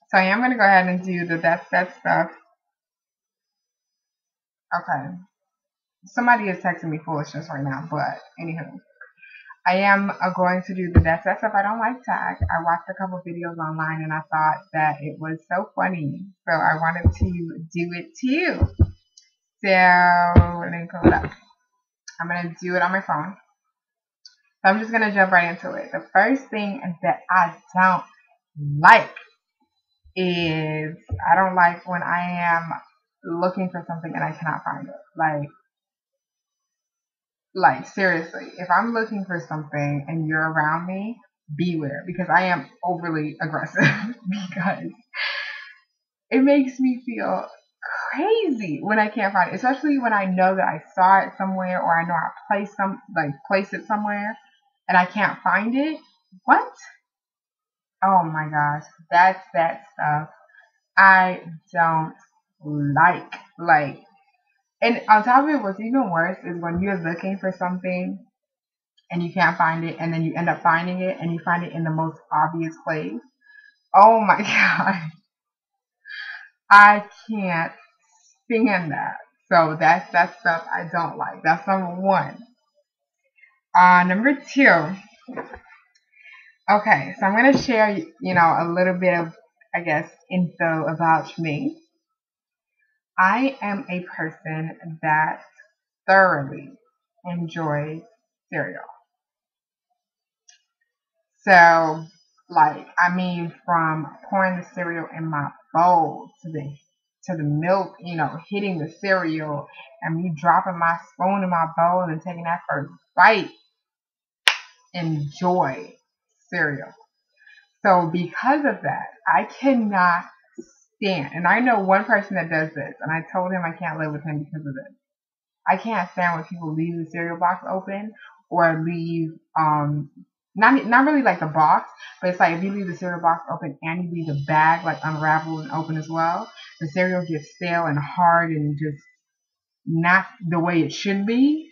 So I am going to go ahead and do the That's That stuff. Okay. Somebody is texting me foolishness right now, but anywho. I am going to do the That's That stuff I don't like tag. I watched a couple videos online and I thought that it was so funny. So I wanted to do it too. So let me pull it up. I'm going to do it on my phone. So I'm just going to jump right into it. The first thing that I don't like is I don't like when I am looking for something and I cannot find it. Like seriously, if I'm looking for something and you're around me, beware because I am overly aggressive because it makes me feel crazy when I can't find it, especially when I know that I saw it somewhere or I know I placed it somewhere and I can't find it. What? Oh my gosh, that's that stuff I don't like. And on top of it, what's even worse is when you're looking for something and you can't find it, and then you end up finding it, and you find it in the most obvious place. Oh my god, I can't stand that. So that's stuff I don't like. That's number one. Number two. Okay, so I'm gonna share, a little bit of, I guess, info about me. I am a person that thoroughly enjoys cereal. So, from pouring the cereal in my bowl to the milk, hitting the cereal, and me dropping my spoon in my bowl and taking that first bite, enjoy cereal. So, because of that, I cannot stand, and I know one person that does this, and I told him I can't live with him because of this. I can't stand when people leave the cereal box open or leave not really like the box, but it's like if you leave the cereal box open and you leave the bag like unraveled and open as well, the cereal gets stale and hard and just not the way it should be.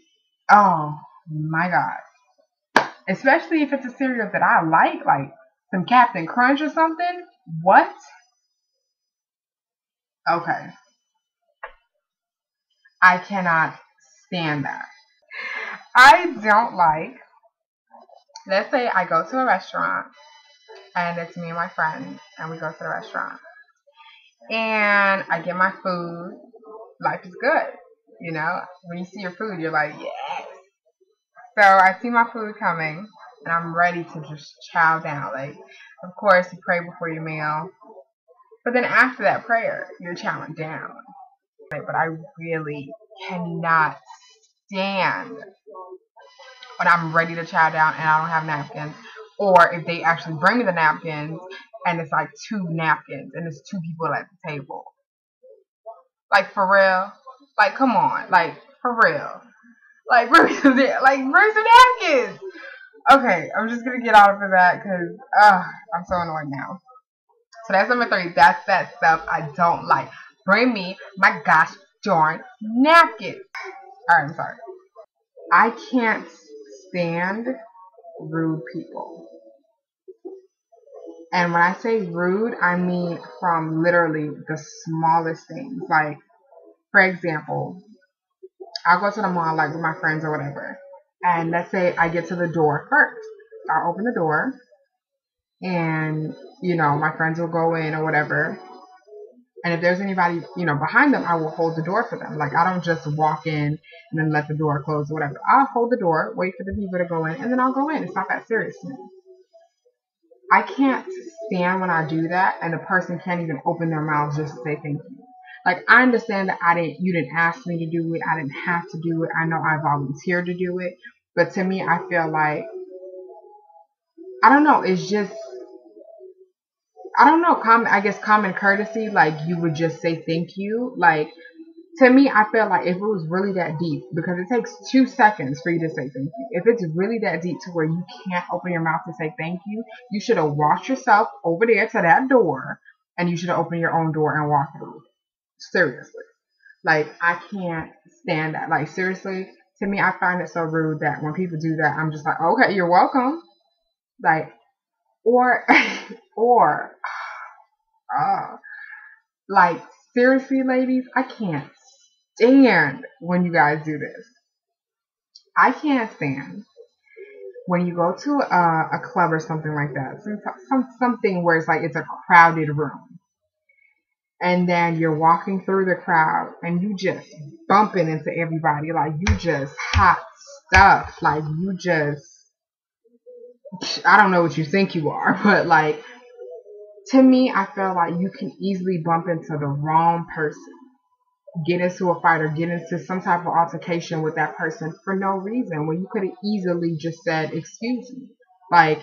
Oh my god. Especially if it's a cereal that I like some Captain Crunch or something. What? Okay. I cannot stand that. I don't like, let's say I go to a restaurant and it's me and my friend and we go to the restaurant and I get my food. Life is good. When you see your food, you're like, yes. So I see my food coming and I'm ready to just chow down. Like, of course, you pray before your meal. But then after that prayer, you're chowing down. But I really cannot stand when I'm ready to chow down and I don't have napkins. Or if they actually bring me the napkins and it's like two napkins and it's two people at the table. Like for real? Like come on. Like for real. Like bring some napkins. Okay, I'm just gonna get out of that because I'm so annoyed now. So that's number three. That's that stuff I don't like. Bring me my gosh darn napkins. Alright, I'm sorry. I can't stand rude people. And when I say rude, I mean from literally the smallest things. Like, for example, I'll go to the mall like with my friends or whatever. And let's say I get to the door first. I'll open the door and, my friends will go in or whatever. And if there's anybody, behind them, I will hold the door for them. Like, I don't just walk in and then let the door close or whatever. I'll hold the door, wait for the people to go in, and then I'll go in. It's not that serious to me. I can't stand when I do that and the person can't even open their mouth just to say thank you. Like I understand that you didn't ask me to do it. I didn't have to do it. I know I volunteered to do it. But to me, I feel like, I don't know, it's just, I don't know, I guess common courtesy, like you would just say thank you. Like to me, I feel like if it was really that deep, because it takes 2 seconds for you to say thank you. If it's really that deep to where you can't open your mouth to say thank you, you should have walked yourself over there to that door and you should have opened your own door and walked through. Seriously. Like, I can't stand that. Like, seriously, to me, I find it so rude that when people do that, I'm just like, okay, you're welcome. Like, or, or, uh, like, seriously, ladies, I can't stand when you guys do this. I can't stand when you go to a club or something like that, something where it's like it's a crowded room, and then you're walking through the crowd and you just bumping into everybody, like you just hot stuff, like you just, I don't know what you think you are, but like, to me, I feel like you can easily bump into the wrong person, get into a fight or get into some type of altercation with that person for no reason, when you could have easily just said, excuse me. Like,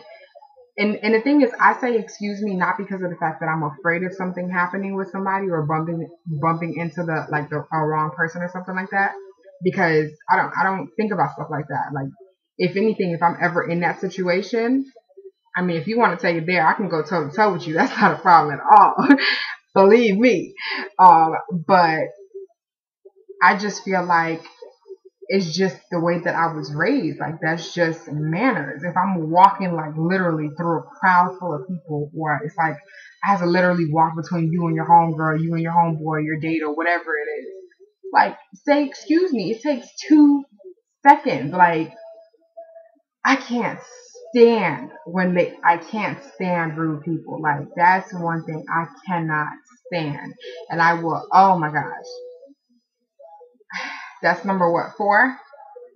and the thing is, I say excuse me not because of the fact that I'm afraid of something happening with somebody or bumping into the like the a wrong person or something like that. Because I don't think about stuff like that. Like, if anything, if I'm ever in that situation, I mean, if you want to take it there, I can go toe to toe with you. That's not a problem at all. Believe me. But I just feel like it's just the way that I was raised. Like, that's just manners. If I'm walking like literally through a crowd full of people, or it's like I have to literally walk between you and your homegirl, you and your homeboy, your date, or whatever it is, like, say excuse me. It takes 2 seconds. Like, I can't stand I can't stand rude people. Like, that's one thing I cannot stand. And I will, oh my gosh. That's number what, 4?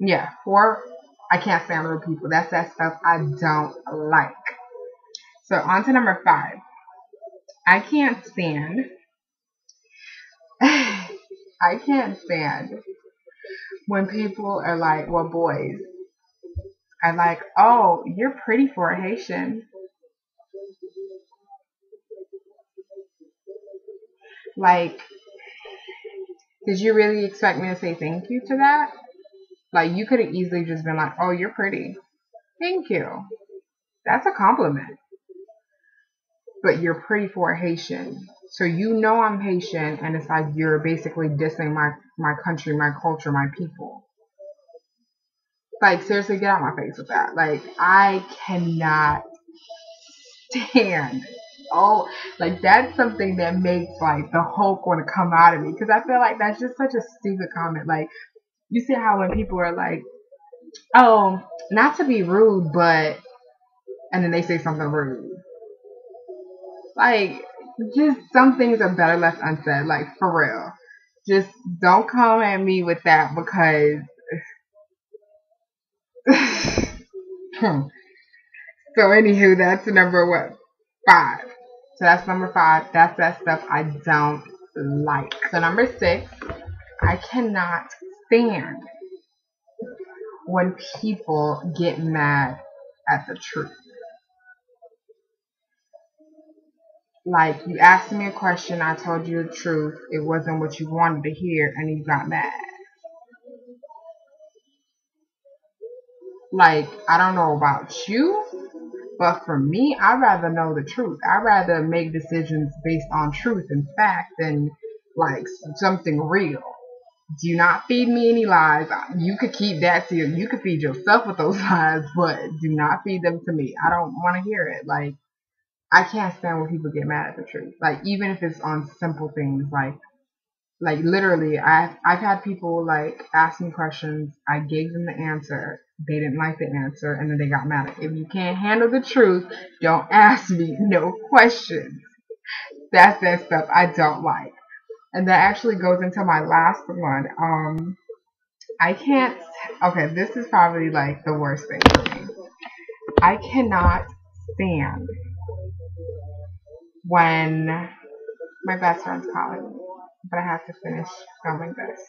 Yeah, 4. I can't stand rude people. That's that stuff I don't like. So on to number 5. I can't stand I can't stand when people are like, well, boys are like, oh, you're pretty for a Haitian. Like, did you really expect me to say thank you to that? Like, you could have easily just been like, oh, you're pretty. Thank you. That's a compliment. But you're pretty for a Haitian. So you know I'm Haitian, and it's like you're basically dissing my country, my culture, my people. Like, seriously, get out my face with that. Like, I cannot stand. Oh, like, that's something that makes like the Hulk want to come out of me, because I feel like that's just such a stupid comment. Like, you see how when people are like, oh, not to be rude, but, and then they say something rude. Like, just some things are better left unsaid. Like, for real. Just don't come at me with that, because so anywho, that's number what? 5. So that's number 5. That's that stuff I don't like. So number 6, I cannot stand when people get mad at the truth. Like, you asked me a question, I told you the truth, it wasn't what you wanted to hear, and you got mad. Like, I don't know about you, but for me, I'd rather know the truth. I'd rather make decisions based on truth and fact than like something real. Do not feed me any lies. You could keep that to you. You could feed yourself with those lies, but do not feed them to me. I don't want to hear it. Like, I can't stand when people get mad at the truth. Like, even if it's on simple things, like literally, I've had people like ask me questions. I gave them the answer. They didn't like the answer, and then they got mad. If you can't handle the truth, don't ask me no questions. That's that stuff I don't like. And that actually goes into my last one. I can't. Okay, this is probably like the worst thing for me. I cannot stand when my best friend's calling me, but I have to finish filming this.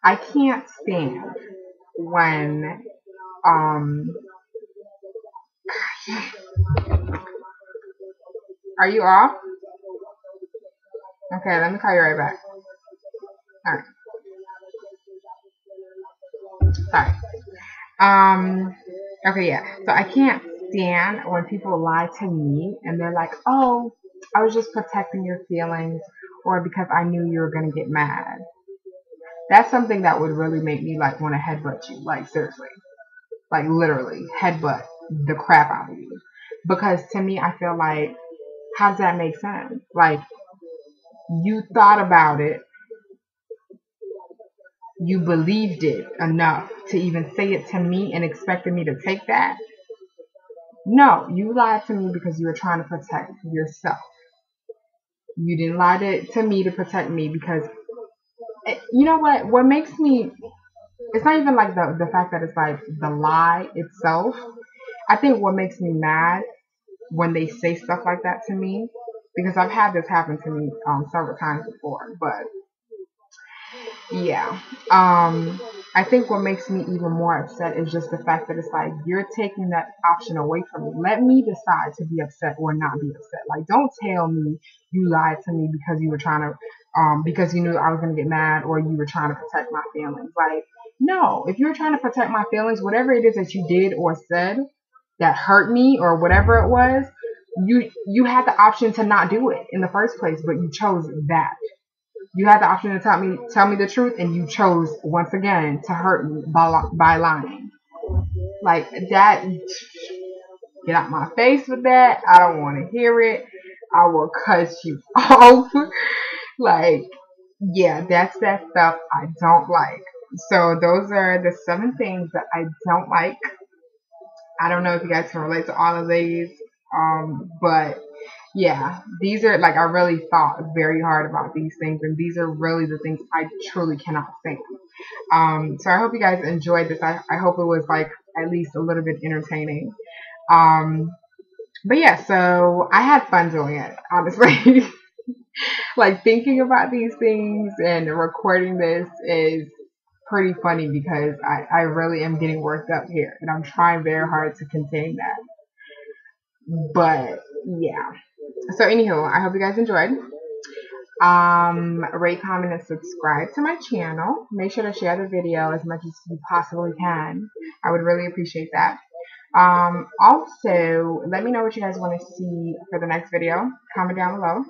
I can't stand when are you off? Okay, let me call you right back. Alright. Sorry. Okay, yeah. So I can't stand when people lie to me and they're like, oh, I was just protecting your feelings, or because I knew you were gonna get mad. That's something that would really make me like want to headbutt you. Like, seriously. Like, literally headbutt the crap out of you. Because to me, I feel like How does that make sense? Like, you thought about it, you believed it enough to even say it to me and expected me to take that? No, you lied to me because you were trying to protect yourself. You didn't lie to me to protect me because, you know what? What makes me, it's not even like the fact that it's like the lie itself. I think what makes me mad when they say stuff like that to me, because I've had this happen to me several times before, but yeah. I think what makes me even more upset is just the fact that it's like you're taking that option away from me. Let me decide to be upset or not be upset. Like, don't tell me you lied to me because you were trying to, because you knew I was gonna get mad or you were trying to protect my feelings. Like, no, if you're trying to protect my feelings, whatever it is that you did or said that hurt me or whatever it was, you had the option to not do it in the first place, but you chose that. You had the option to tell me the truth, and you chose once again to hurt me by lying. Like that, get out my face with that. I don't want to hear it. I will cut you off. Like, yeah, that's that stuff I don't like. So those are the 7 things that I don't like. I don't know if you guys can relate to all of these, but yeah, these are like I really thought very hard about these things, and these are really the things I truly cannot stand. So I hope you guys enjoyed this. I hope it was like at least a little bit entertaining. Um, but yeah, so I had fun doing it, honestly. Like thinking about these things and recording this is pretty funny because I really am getting worked up here, and I'm trying very hard to contain that. But yeah. So anywho, I hope you guys enjoyed. Rate, comment, and subscribe to my channel. Make sure to share the video as much as you possibly can. I would really appreciate that. Also, let me know what you guys want to see for the next video. Comment down below.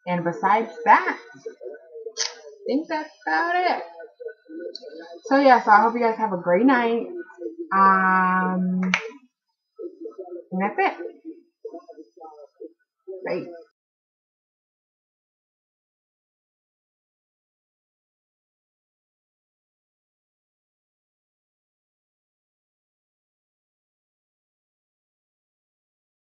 And besides that, I think that's about it. So yeah, so I hope you guys have a great night. And that's it. Bye.